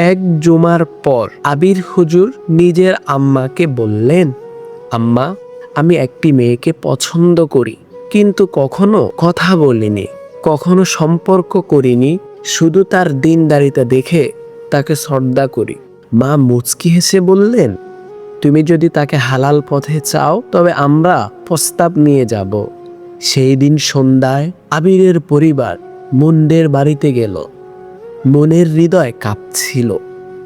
এক জুমার পর আবির হুজুর নিজের আম্মাকে বললেন, আম্মা, আমি একটি মেয়েকে পছন্দ করি, কিন্তু কখনো কথা বলিনি, কখনো সম্পর্ক করিনি, শুধু তার দিনদারিতা দেখে তাকে শ্রদ্ধা করি। মা মুচকি হেসে বললেন, তুমি যদি তাকে হালাল পথে চাও তবে আমরা প্রস্তাব নিয়ে যাব। সেই দিন সন্ধ্যায় আবিরের পরিবার মুন্ডের বাড়িতে গেল। মনের হৃদয় কাঁপছিল,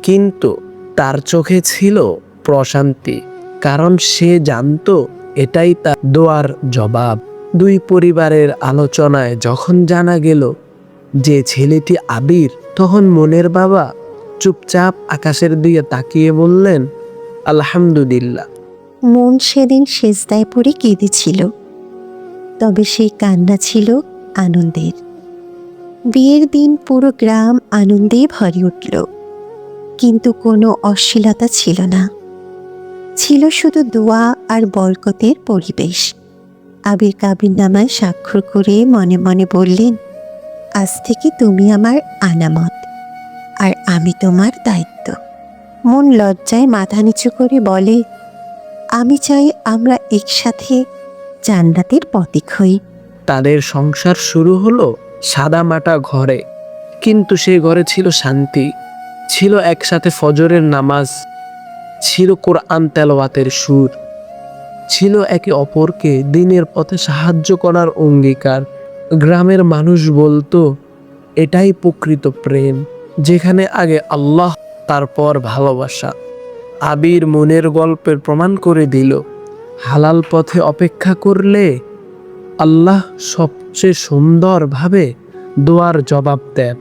কিন্তু তার চোখে ছিল প্রশান্তি, কারণ সে জানতো এটাই তার দোয়ার জবাব। দুই পরিবারের আলোচনায় যখন জানা গেল যে ছেলেটি আবির, তখন মনের বাবা চুপচাপ আকাশের দিকে তাকিয়ে বললেন, আলহামদুলিল্লাহ। মন সেদিন সেজদায় পড়ে কেঁদেছিল, তবে সেই কান্না ছিল আনন্দের। বিয়ের দিন পুরো গ্রাম আনন্দে ভরে উঠল, কিন্তু কোনো অশ্লীলতা ছিল না, ছিল শুধু দোয়া আর বরকতের পরিবেশ। আবির কাবিননামায় স্বাক্ষর করে মনে মনে বললেন, আজ থেকে তুমি আমার আনামত আর আমি তোমার দায়িত্ব। মন লজ্জায় মাথা নিচু করে বলে, আমি চাই আমরা একসাথে জান্নাতের পথিক হই। তাদের সংসার শুরু হলো সাদামাটা ঘরে, কিন্তু সেই ঘরে ছিল শান্তি, ছিল একসাথে ফজরের নামাজ, ছিল কোরআন তেলাওয়াতের সুর, ছিল একে অপরকে দিনের পথে সাহায্য করার অঙ্গীকার। গ্রামের মানুষ বলতো, এটাই প্রকৃত প্রেম, যেখানে আগে আল্লাহ, তারপর ভালোবাসা। আবির মনের গল্পের প্রমাণ করে দিল, হালাল পথে অপেক্ষা করলে আল্লাহ সবচেয়ে সুন্দরভাবে দোয়ার জবাব দেন।